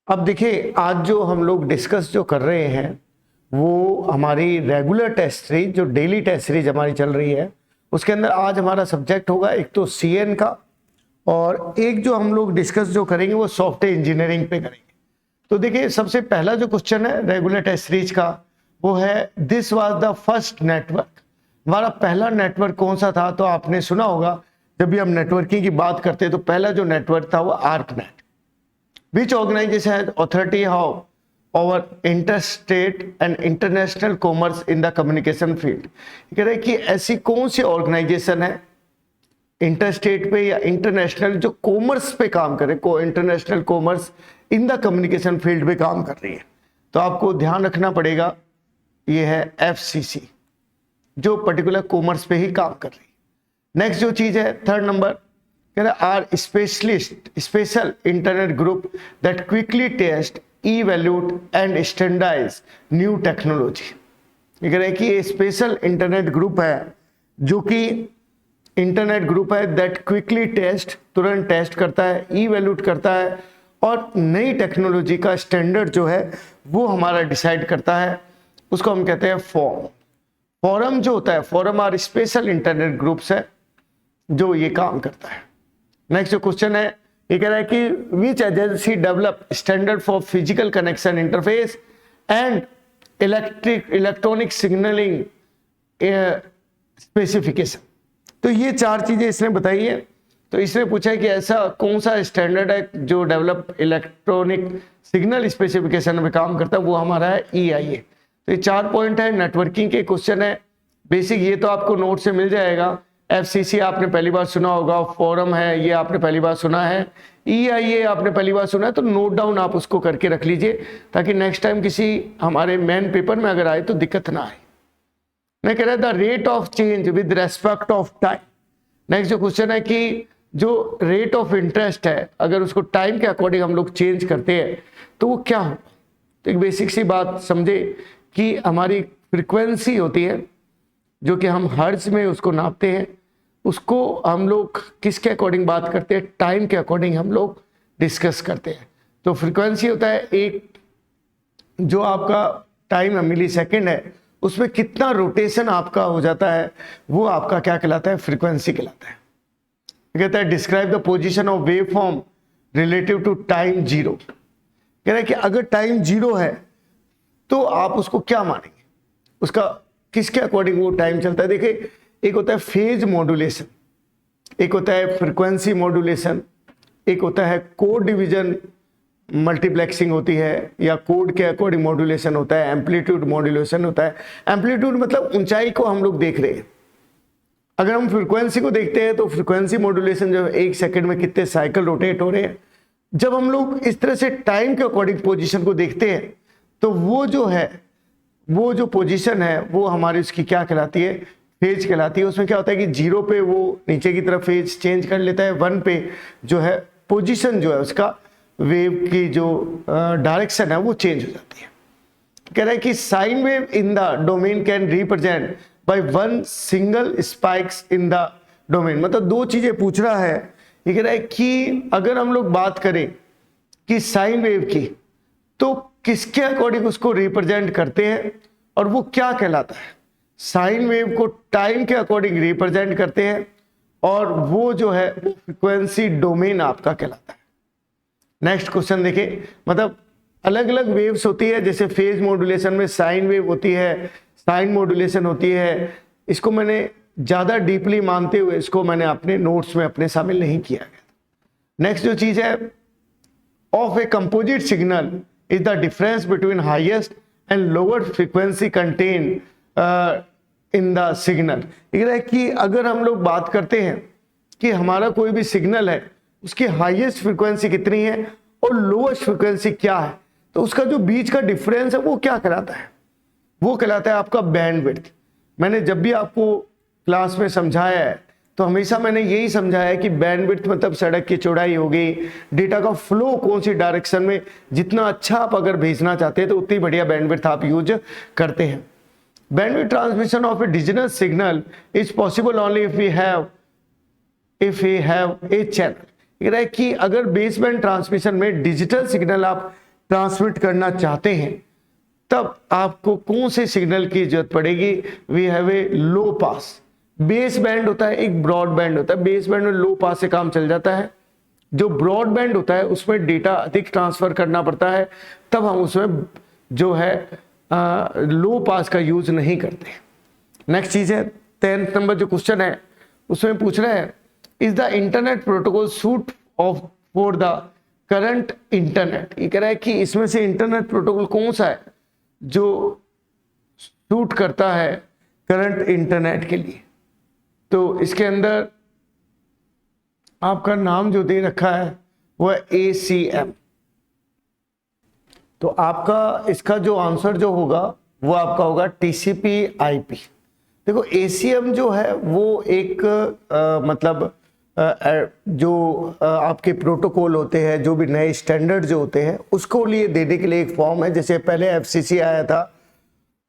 अब देखिए, आज जो हम लोग डिस्कस जो कर रहे हैं वो हमारी रेगुलर टेस्ट सीरीज, जो डेली टेस्ट सीरीज हमारी चल रही है, उसके अंदर आज हमारा सब्जेक्ट होगा एक तो सीएन का, और एक जो हम लोग डिस्कस जो करेंगे वो सॉफ्टवेयर इंजीनियरिंग पे करेंगे। तो देखिए, सबसे पहला जो क्वेश्चन है रेगुलर टेस्ट सीरीज का वो है, this was the first network. हमारा पहला नेटवर्क कौन सा था? तो आपने सुना होगा, जब भी हम नेटवर्किंग की बात करते हैं तो पहला जो नेटवर्क था वो आर्कनेट। Which organization has authority over interstate and international commerce in the communication field? कह रहे हैं कि ऐसी कौन सी ऑर्गेनाइजेशन है इंटरस्टेट पे या इंटरनेशनल जो कॉमर्स पे काम करे, को international commerce in the communication field पे काम कर रही है। तो आपको ध्यान रखना पड़ेगा, ये है एफसीसी, जो पर्टिकुलर कॉमर्स पे ही काम कर रही है। नेक्स्ट जो चीज है, third number, are special internet group that quickly test, evaluate and standardize new technology। ये कह रहे हैं कि ये स्पेशल इंटरनेट ग्रुप है, जो कि इंटरनेट ग्रुप है दैट क्विकली टेस्ट, तुरंत टेस्ट करता है, इवेल्यूट करता है और नई टेक्नोलॉजी का स्टैंडर्ड जो है वो हमारा डिसाइड करता है। उसको हम कहते हैं फॉरम। फॉरम जो होता है, forum are special internet groups है जो ये काम करता है। नेक्स्ट जो क्वेश्चन है, ये कह रहा है कि which agency develop standard for physical connection interface and electronic signalling specification. तो ये चार चीजें इसने बताई है। तो इसने पूछा है कि ऐसा कौन सा स्टैंडर्ड है जो डेवलप इलेक्ट्रॉनिक सिग्नल स्पेसिफिकेशन में काम करता है, वो हमारा है EIA। तो ये 4 पॉइंट है, नेटवर्किंग के क्वेश्चन है बेसिक। ये तो आपको नोट से मिल जाएगा। FCC आपने पहली बार सुना होगा, फोरम है ये आपने पहली बार सुना है, EIA आपने पहली बार सुना है। तो नोट डाउन आप उसको करके रख लीजिए, ताकि नेक्स्ट टाइम किसी हमारे मेन पेपर में अगर आए तो दिक्कत ना आए। मैं कह रहा था rate of change with respect of time. Next जो क्वेश्चन है कि जो रेट ऑफ इंटरेस्ट है, अगर उसको टाइम के अकॉर्डिंग हम लोग चेंज करते हैं तो वो क्या होगा? तो एक बेसिक सी बात समझे कि हमारी फ्रिक्वेंसी होती है जो कि हम हर्ट्ज में उसको नापते हैं, उसको हम लोग किसके अकॉर्डिंग बात करते हैं? टाइम के अकॉर्डिंग हम लोग डिस्कस करते हैं। तो फ्रीक्वेंसी होता है एक, जो आपका टाइम है मिली सेकेंड है, उसमें कितना रोटेशन आपका हो जाता है वो आपका क्या कहलाता है? फ्रीक्वेंसी कहलाता है। कहता है describe the position of wave form relative to time zero. कह रहा है कि अगर टाइम जीरो है तो आप उसको क्या मानेंगे? उसका किसके अकॉर्डिंग वो टाइम चलता है? देखिए, एक होता है फेज मॉड्यूलेशन, एक होता है फ्रीक्वेंसी मॉड्यूलेशन, एक होता है कोड डिवीजन मल्टीप्लेक्सिंग होती है, या कोड के अकॉर्डिंग मॉड्यूलेशन होता है, एम्पलीट्यूड मॉड्यूलेशन होता है। एम्पलीट्यूड मतलब ऊंचाई को हम लोग देख रहे हैं। अगर हम फ्रीक्वेंसी को देखते हैं तो फ्रीक्वेंसी मॉड्यूलेशन जो है 1 सेकंड में कितने साइकिल रोटेट हो रहे हैं। जब हम लोग इस तरह से टाइम के अकॉर्डिंग पोजिशन को देखते हैं तो वो जो है, वो जो पोजीशन है वो हमारी उसकी क्या कहलाती है? फेज कहलाती है। उसमें क्या होता है कि 0 पे वो नीचे की तरफ फेज चेंज कर लेता है, 1 पे जो है पोजीशन जो है उसका वेव की जो डायरेक्शन है वो चेंज हो जाती है। कह रहा है कि sine wave in the domain can represent by 1 single spikes in the domain. मतलब 2 चीजें पूछ रहा है। ये कह रहा है कि अगर हम लोग बात करें कि साइन वेव की, तो किसके अकॉर्डिंग उसको रिप्रेजेंट करते हैं और वो क्या कहलाता है? साइन वेव को टाइम के अकॉर्डिंग रिप्रेजेंट करते हैं और वो जो है वो फ्रीक्वेंसी डोमेन आपका कहलाता है। नेक्स्ट क्वेश्चन देखिए, मतलब अलग अलग वेव्स होती है, जैसे फेज मॉड्यूलेशन में साइन वेव होती है, साइन मॉड्यूलेशन होती है। इसको मैंने ज्यादा डीपली मानते हुए इसको मैंने अपने नोट्स में अपने शामिल नहीं किया गया। नेक्स्ट जो चीज है, of a composite signal is the difference between highest and lower frequency contained in the signal। ये है कि अगर हम लोग बात करते हैं कि हमारा कोई भी सिग्नल है, उसकी हाईएस्ट फ्रीक्वेंसी कितनी है और लोएस्ट फ्रीक्वेंसी क्या है, तो उसका जो बीच का डिफरेंस है वो क्या कहलाता है? वो कहलाता है आपका बैंडविड्थ। मैंने जब भी आपको क्लास में समझाया है तो हमेशा मैंने यही समझाया कि बैंडविड्थ मतलब सड़क की चौड़ाई होगी, डेटा का फ्लो कौन सी डायरेक्शन में, जितना अच्छा आप अगर भेजना चाहते हैं तो उतनी बढ़िया बैंडविड्थ आप यूज करते हैं। Bandwidth transmission of a digital signal is possible only if we have a channel. कह रहा है कि अगर बेसबैंड ट्रांसमिशन में डिजिटल सिग्नल आप ट्रांसमिट करना चाहते हैं तब आपको कौन से सिग्नल की जरूरत पड़ेगी? We have a low pass. Base band होता है, एक ब्रॉड बैंड होता है। बेस बैंड में लो पास से काम चल जाता है। जो ब्रॉड बैंड होता है उसमें डेटा अधिक ट्रांसफर करना पड़ता है, तब हम उसमें जो है लो पास का यूज नहीं करते। नेक्स्ट चीज है 10th नंबर जो क्वेश्चन है उसमें पूछ रहे हैं, is the internet protocol suit of for the current internet. ये कह रहा है कि इसमें से इंटरनेट प्रोटोकॉल कौन सा है जो सूट करता है करंट इंटरनेट के लिए। तो इसके अंदर आपका नाम जो दे रखा है वो है ACM। तो आपका इसका जो आंसर जो होगा वो आपका होगा TCP/IP। देखो ACM जो है वो एक मतलब जो आपके प्रोटोकॉल होते हैं, जो भी नए स्टैंडर्ड जो होते हैं उसको लिए देने के लिए एक फॉर्म है। जैसे पहले FCC आया था,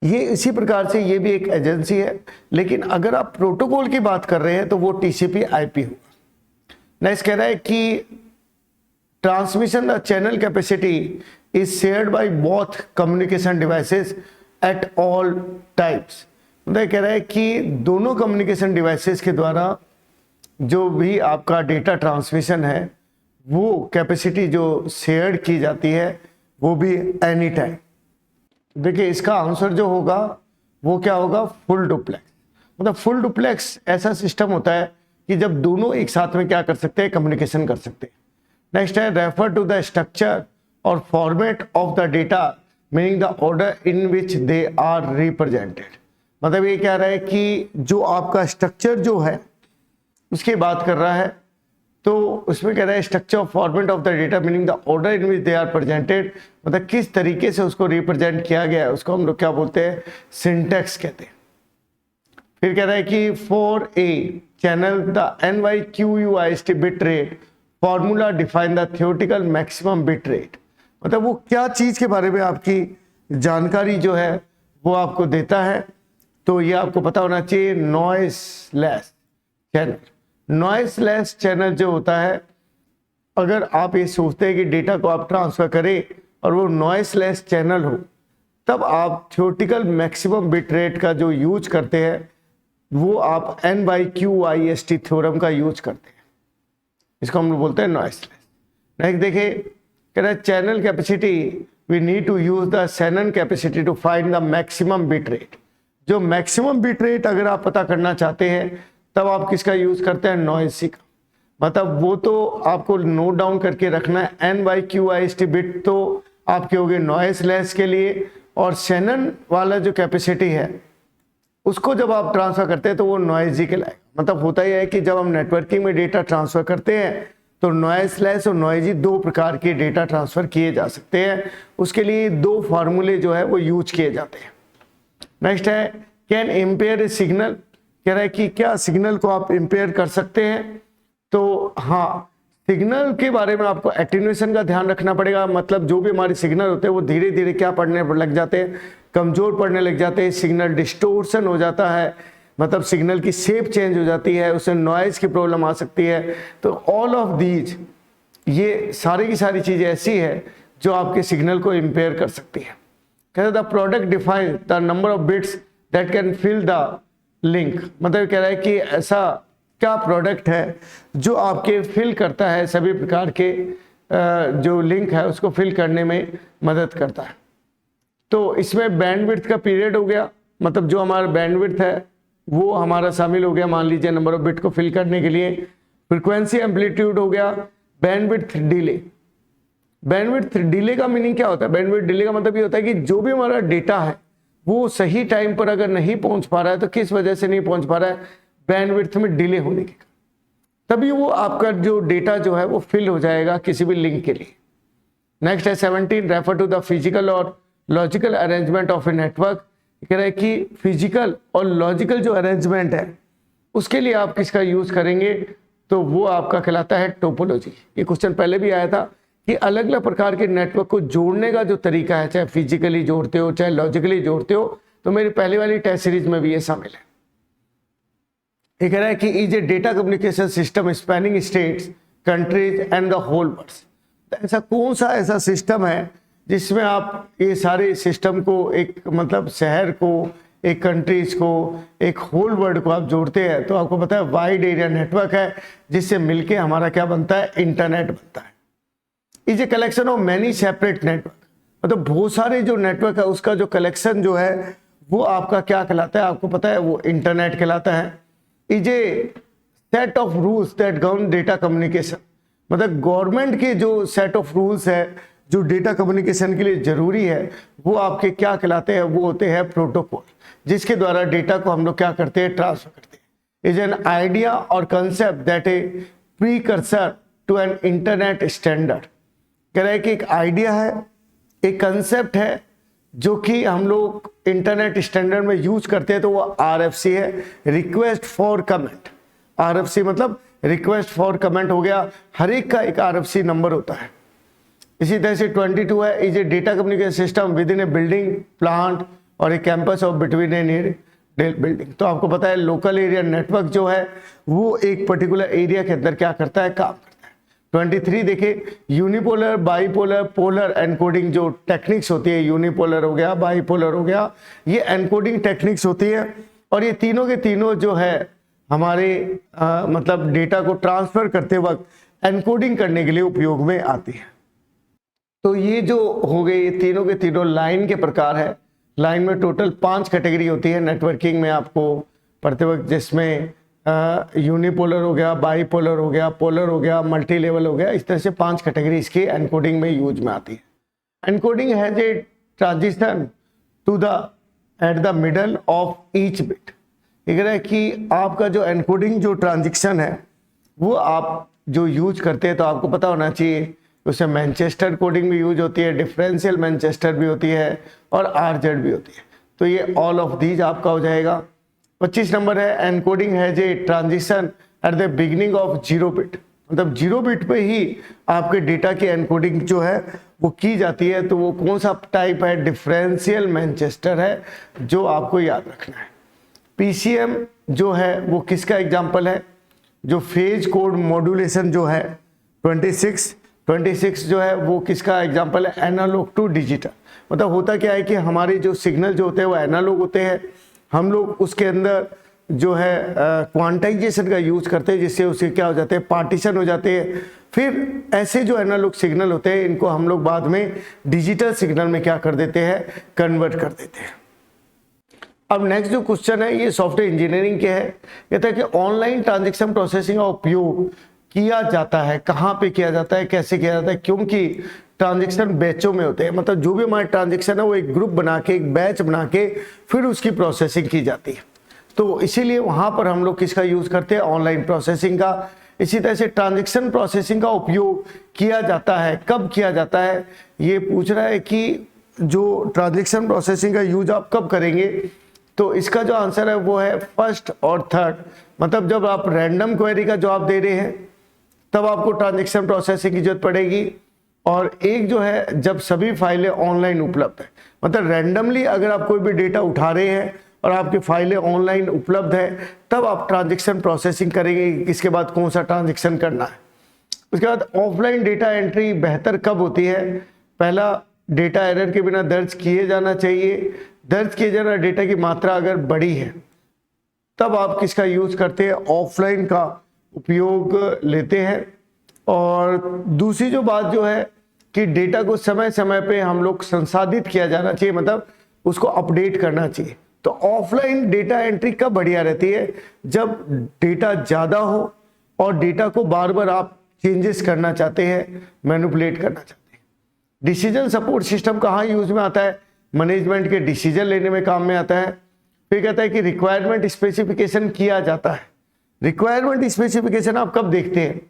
ये इसी प्रकार से ये भी एक एजेंसी है। लेकिन अगर आप प्रोटोकॉल की बात कर रहे हैं तो वो TCP/IP होगा। नेक्स्ट कह रहा है कि transmission the channel capacity is shared by both communication devices at all times. मतलब कह रहा है कि दोनों कम्युनिकेशन डिवाइसेस के द्वारा जो भी आपका डेटा ट्रांसमिशन है वो कैपेसिटी जो शेयर की जाती है वो भी एनी टाइम। देखिए इसका आंसर जो होगा वो क्या होगा? Full duplex. मतलब फुल डुप्लेक्स ऐसा सिस्टम होता है कि जब दोनों एक साथ में क्या कर सकते हैं? कम्युनिकेशन कर सकते हैं। नेक्स्ट है रेफर टू द स्ट्रक्चर और format of the data meaning the order in which they are represented. मतलब ये कह रहा है कि जो आपका स्ट्रक्चर जो है उसकी बात कर रहा है, तो उसमें कह रहा है structure of format of the data meaning the order in which they are presented. मतलब किस तरीके से उसको रिप्रेजेंट किया गया है उसको हम लोग क्या बोलते हैं? सिंटैक्स कहते हैं। फिर कह रहा है कि for a channel the NYQUIST bit rate formula define the theoretical maximum bit rate. मतलब वो क्या चीज के बारे में आपकी जानकारी जो है वो आपको देता है। तो ये आपको पता होना चाहिए नॉइसलेस चैनल। नॉइसलेस चैनल जो होता है, अगर आप ये सोचते हैं कि डेटा को आप ट्रांसफर करें और वो नॉइसलेस चैनल हो, तब आप थियोरेटिकल मैक्सिमम बिट रेट का जो यूज करते हैं वो आप NYQIST थ्योरम का यूज करते हैं। इसको हम लोग बोलते हैं नॉइसलेस। नेक्स्ट देखिए कह रहा है channel capacity we need to use the Shannon capacity to find the maximum bit rate. जो मैक्सिमम बिट रेट अगर आप पता करना चाहते हैं तब आप किसका यूज करते हैं? नॉइसी का। मतलब वो तो आपको नोट डाउन करके रखना है। NYQIST बिट तो आपके हो गए नॉइसलेस के लिए, और शैनन वाला जो कैपेसिटी है उसको जब आप ट्रांसफर करते हैं तो वो नॉइजी कहलाएगा। मतलब होता ही है कि जब हम नेटवर्किंग में डेटा ट्रांसफर करते हैं तो नॉइसलेस और नॉइजी दो प्रकार के डेटा ट्रांसफर किए जा सकते हैं। उसके लिए दो फार्मूले जो है वो यूज किए जाते हैं। नेक्स्ट है कैन इम्पेयर ए सिग्नल। कह रहा है कि क्या सिग्नल को आप इम्पेयर कर सकते हैं? तो हाँ, सिग्नल के बारे में आपको एटेन्यूएशन का ध्यान रखना पड़ेगा। मतलब जो भी हमारे सिग्नल होते हैं वो धीरे धीरे क्या पढ़ने लग जाते हैं? कमजोर पड़ने लग जाते हैं। सिग्नल डिस्टोर्शन हो जाता है, मतलब सिग्नल की शेप चेंज हो जाती है, उससे नॉइज की प्रॉब्लम आ सकती है। तो ऑल ऑफ दीज, ये सारी की सारी चीजें ऐसी है जो आपके सिग्नल को इम्पेयर कर सकती है। कहते the product define the number of bits that can fill the link. मतलब कह रहा है कि ऐसा क्या प्रोडक्ट है जो आपके फिल करता है सभी प्रकार के जो लिंक है उसको फिल करने में मदद करता है। तो इसमें बैंडविड्थ का पीरियड हो गया, मतलब जो हमारा बैंडविड्थ है वो हमारा शामिल हो गया। मान लीजिए नंबर ऑफ बिट को फिल करने के लिए फ्रीक्वेंसी एम्पलीट्यूड हो गया। बैंडविड्थ डिले, बैंडविड्थ डिले का मीनिंग क्या होता है? बैंडविड्थ डिले का मतलब ये होता है कि जो भी हमारा डेटा है वो सही टाइम पर अगर नहीं पहुंच पा रहा है तो किस वजह से नहीं पहुंच पा रहा है? बैंडविड्थ में डिले होने के कारण। तभी वो आपका जो डेटा जो है वो फिल हो जाएगा किसी भी लिंक के लिए। नेक्स्ट है 17 रेफर टू द फिजिकल और logical arrangement of a network. कह रहा है कि फिजिकल और लॉजिकल जो अरेंजमेंट है उसके लिए आप किसका यूज करेंगे? तो वो आपका कहलाता है टोपोलॉजी। ये क्वेश्चन पहले भी आया था कि अलग अलग प्रकार के नेटवर्क को जोड़ने का जो तरीका है, चाहे फिजिकली जोड़ते हो चाहे लॉजिकली जोड़ते हो, तो मेरी पहले वाली टेस्ट सीरीज में भी ये शामिल है। ये कह रहा है कि is a data communication system spanning states, countries and the whole world. ऐसा कौन सा ऐसा सिस्टम है जिसमें आप ये सारे सिस्टम को, एक मतलब शहर को, एक कंट्रीज को, एक होल वर्ल्ड को आप जोड़ते हैं, तो आपको पता है वाइड एरिया नेटवर्क है, जिससे मिलके हमारा क्या बनता है, इंटरनेट बनता है। Is a collection of many separate network, मतलब बहुत सारे जो नेटवर्क है उसका जो कलेक्शन जो है वो आपका क्या कहलाता है, आपको पता है, वो इंटरनेट कहलाता है। Is A set of rules that govern data communication, मतलब गवर्नमेंट के जो सेट ऑफ रूल्स है जो डेटा कम्युनिकेशन के लिए जरूरी है, वो आपके क्या कहलाते हैं, वो होते हैं प्रोटोकॉल, जिसके द्वारा डेटा को हम लोग क्या करते हैं, ट्रांसफर करते हैं। इज एन आइडिया और concept that a precursor to an internet standard, कह रहा है कि एक आइडिया है, एक कंसेप्ट है जो कि हम लोग इंटरनेट स्टैंडर्ड में यूज करते हैं, तो वो RFC है, रिक्वेस्ट फॉर कमेंट। RFC मतलब रिक्वेस्ट फॉर कमेंट हो गया, हर एक का एक RFC नंबर होता है। इसी तरह से 22 है, is a data communication system within a building, plant और a campus of between a near building. तो आपको पता है लोकल एरिया नेटवर्क जो है वो एक पर्टिकुलर एरिया के अंदर क्या करता है, काम करता है। 23 देखिए, यूनिपोलर, बाईपोलर, पोलर एनकोडिंग जो टेक्निक्स होती है, यूनिपोलर हो गया, बाईपोलर हो गया, ये एनकोडिंग टेक्निक्स होती है, और ये तीनों के तीनों जो है हमारे मतलब डेटा को ट्रांसफर करते वक्त एनकोडिंग करने के लिए उपयोग में आती है। तो ये जो हो गए, ये तीनों के तीनों लाइन के प्रकार है। लाइन में टोटल 5 कैटेगरी होती है नेटवर्किंग में आपको पढ़ते वक्त, जिसमें यूनिपोलर हो गया, बाईपोलर हो गया, पोलर हो गया, मल्टी लेवल हो गया। इस तरह से 5 कैटेगरी इसकी एनकोडिंग में यूज में आती है। Encoding has a transition to the at the middle of each bit. ये कह रहा है कि आपका जो एनकोडिंग जो ट्रांजिशन है वो आप जो यूज करते हैं, तो आपको पता होना चाहिए उसमें मैनचेस्टर कोडिंग भी यूज होती है, डिफरेंशियल मैनचेस्टर भी होती है, और RZ भी होती है। तो ये ऑल ऑफ दीज आपका हो जाएगा। 25 नंबर है, encoding has a transition at the beginning of 0 bit, मतलब 0 बिट पे ही आपके डेटा की एनकोडिंग जो है वो की जाती है। तो वो कौन सा टाइप है, डिफरेंशियल मैनचेस्टर है, जो आपको याद रखना है। PCM जो है वो किसका एग्जाम्पल है, जो फेज कोड मॉड्यूलेशन जो है 26 जो है वो किसका एग्जाम्पल है, एनालॉग टू डिजिटल। मतलब होता क्या है कि हमारे जो सिग्नल जो होते हैं वो एनालॉग होते हैं, हम लोग उसके अंदर जो है क्वांटाइजेशन का यूज करते हैं, जिससे उसके क्या हो जाते हैं, पार्टीशन हो जाते हैं। फिर ऐसे जो एनालॉग सिग्नल होते हैं इनको हम लोग बाद में डिजिटल सिग्नल में क्या कर देते हैं, कन्वर्ट कर देते हैं। अब नेक्स्ट जो क्वेश्चन है ये सॉफ्टवेयर इंजीनियरिंग के है। कहता है कि ऑनलाइन ट्रांजैक्शन प्रोसेसिंग का उपयोग किया जाता है, कहाँ पे किया जाता है, कैसे किया जाता है, क्योंकि ट्रांजैक्शन बैचों में होते हैं। मतलब जो भी हमारे ट्रांजैक्शन है वो एक ग्रुप बना के, एक बैच बना के फिर उसकी प्रोसेसिंग की जाती है। तो इसीलिए वहां पर हम लोग किसका यूज करते हैं, ऑनलाइन प्रोसेसिंग का। इसी तरह से ट्रांजैक्शन प्रोसेसिंग का उपयोग किया जाता है, कब किया जाता है, ये पूछ रहा है कि जो ट्रांजैक्शन प्रोसेसिंग का यूज आप कब करेंगे। तो इसका जो आंसर है वो है फर्स्ट और थर्ड। मतलब जब आप रैंडम क्वेरी का जवाब दे रहे हैं तब आपको ट्रांजैक्शन प्रोसेसिंग की जरूरत पड़ेगी, और एक जो है जब सभी फाइलें ऑनलाइन उपलब्ध है। मतलब रैंडमली अगर आप कोई भी डेटा उठा रहे हैं और आपकी फाइलें ऑनलाइन उपलब्ध है, तब आप ट्रांजैक्शन प्रोसेसिंग करेंगे, इसके बाद कौन सा ट्रांजैक्शन करना है। उसके बाद ऑफलाइन डेटा एंट्री बेहतर कब होती है, पहला डेटा एरर के बिना दर्ज किए जाना चाहिए, दर्ज किए जाना डेटा की मात्रा अगर बड़ी है तब आप किसका यूज करते हैं, ऑफलाइन का उपयोग लेते हैं। और दूसरी जो बात जो है कि डेटा को समय समय पे हम लोग संसाधित किया जाना चाहिए, मतलब उसको अपडेट करना चाहिए। तो ऑफलाइन डेटा एंट्री कब बढ़िया रहती है, जब डेटा ज़्यादा हो और डेटा को बार बार आप चेंजेस करना चाहते हैं, मैनिपुलेट करना चाहते हैं। डिसीजन सपोर्ट सिस्टम कहाँ यूज में आता है, मैनेजमेंट के डिसीजन लेने में काम में आता है। फिर कहता है कि रिक्वायरमेंट स्पेसिफिकेशन किया जाता है। रिक्वायरमेंट स्पेसिफिकेशन आप कब देखते हैं,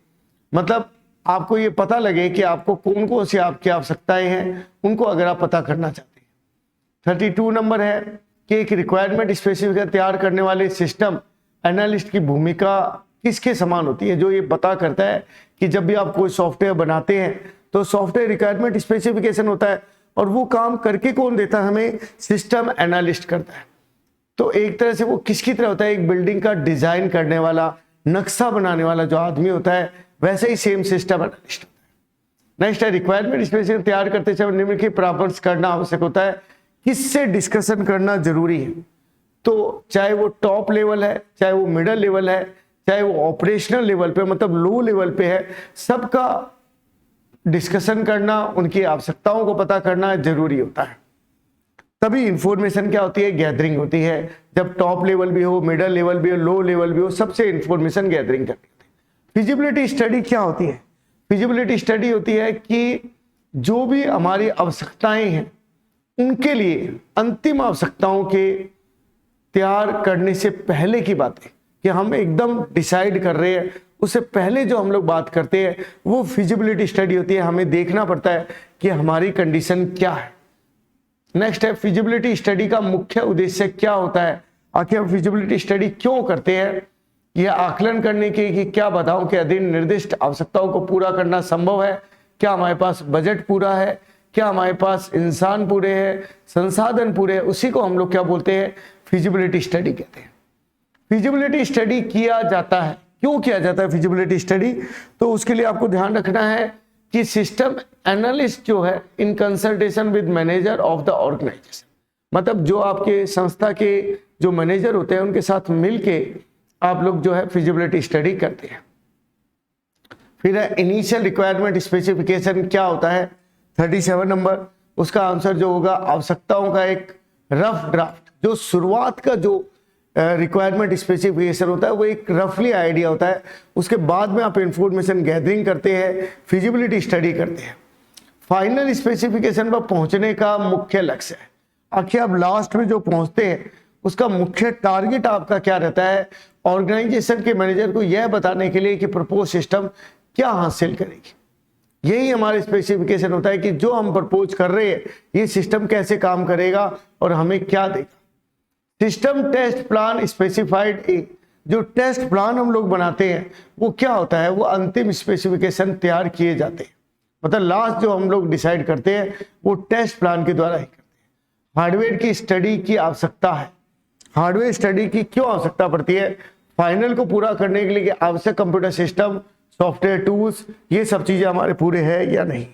मतलब आपको ये पता लगे कि आपको कौन कौन सी आपकी आवश्यकताएं हैं, उनको अगर आप पता करना चाहते हैं। 32 नंबर है कि एक रिक्वायरमेंट स्पेसिफिकेशन तैयार करने वाले सिस्टम एनालिस्ट की भूमिका किसके समान होती है, जो ये पता करता है कि जब भी आप कोई सॉफ्टवेयर बनाते हैं तो सॉफ्टवेयर रिक्वायरमेंट स्पेसिफिकेशन होता है, और वो काम करके कौन देता है हमें, सिस्टम एनालिस्ट करता है। तो एक तरह से वो किसकी तरह होता है, एक बिल्डिंग का डिजाइन करने वाला, नक्शा बनाने वाला जो आदमी होता है, वैसे ही सेम सिस्टम एनालिस्ट होता नेक्स्ट है रिक्वायरमेंट स्पेसिफिकेशन तैयार करते समय निम्नलिखित परामर्श करना आवश्यक होता है। किससे डिस्कशन करना जरूरी है? तो चाहे वो टॉप लेवल है, चाहे वो मिडिल लेवल है, चाहे वो ऑपरेशनल लेवल पे मतलब लो लेवल पे है, सबका डिस्कशन करना, उनकी आवश्यकताओं को पता करना जरूरी होता है। तभी इंफॉर्मेशन क्या होती है? गैदरिंग होती है। जब टॉप लेवल भी हो, मिडिल लेवल भी हो, लो लेवल भी हो, सबसे इंफॉर्मेशन गैदरिंग करनी होती है। फिजिबिलिटी स्टडी क्या होती है? फिजिबिलिटी स्टडी होती है कि जो भी हमारी आवश्यकताएं हैं उनके लिए अंतिम आवश्यकताओं के तैयार करने से पहले की बातें कि हम एकदम डिसाइड कर रहे हैं, उससे पहले जो हम लोग बात करते हैं वो फिजिबिलिटी स्टडी होती है। हमें देखना पड़ता है कि हमारी कंडीशन क्या है। नेक्स्ट है फिजिबिलिटी स्टडी का मुख्य उद्देश्य क्या होता है? आखिर हम फिजिबिलिटी स्टडी क्यों करते हैं? यह आकलन करने के कि क्या बाधाओं के अधीन निर्दिष्ट आवश्यकताओं को पूरा करना संभव है, क्या हमारे पास बजट पूरा है, क्या हमारे पास इंसान पूरे हैं, संसाधन पूरे हैं, उसी को हम लोग क्या बोलते हैं? फिजिबिलिटी स्टडी कहते हैं। फिजिबिलिटी स्टडी किया जाता है, क्यों किया जाता है फिजिबिलिटी स्टडी? तो उसके लिए आपको ध्यान रखना है कि सिस्टम एनालिस्ट जो है in consultation with manager of the organization, मतलब जो आपके संस्था के जो मैनेजर होते हैं उनके साथ मिलके आप लोग जो है फिजिबिलिटी स्टडी करते हैं। फिर है इनिशियल रिक्वायरमेंट स्पेसिफिकेशन क्या होता है? 37 नंबर, उसका आंसर जो होगा आवश्यकताओं का एक रफ ड्राफ्ट। जो शुरुआत का जो रिक्वायरमेंट स्पेसिफिकेशन होता है वो एक रफली आइडिया होता है, उसके बाद में आप इंफॉर्मेशन गैदरिंग करते हैं, फिजिबिलिटी स्टडी करते हैं। फाइनल स्पेसिफिकेशन पर पहुंचने का मुख्य लक्ष्य है, आखिर आप लास्ट में जो पहुंचते हैं उसका मुख्य टारगेट आपका क्या रहता है? ऑर्गेनाइजेशन के मैनेजर को यह बताने के लिए कि प्रपोज सिस्टम क्या हासिल करेगी। यही हमारा स्पेसिफिकेशन होता है कि जो हम प्रपोज कर रहे हैं ये सिस्टम कैसे काम करेगा और हमें क्या देगा। सिस्टम टेस्ट प्लान स्पेसिफाइड ए, जो टेस्ट प्लान हम लोग बनाते हैं वो क्या होता है? वो अंतिम स्पेसिफिकेशन तैयार किए जाते हैं, मतलब लास्ट जो हम लोग डिसाइड करते हैं वो टेस्ट प्लान के द्वारा ही करते हैं। हार्डवेयर की स्टडी की आवश्यकता है। हार्डवेयर स्टडी की क्यों आवश्यकता पड़ती है? फाइनल को पूरा करने के लिए आवश्यक कंप्यूटर सिस्टम, सॉफ्टवेयर टूल्स, ये सब चीजें हमारे पूरे हैं या नहीं।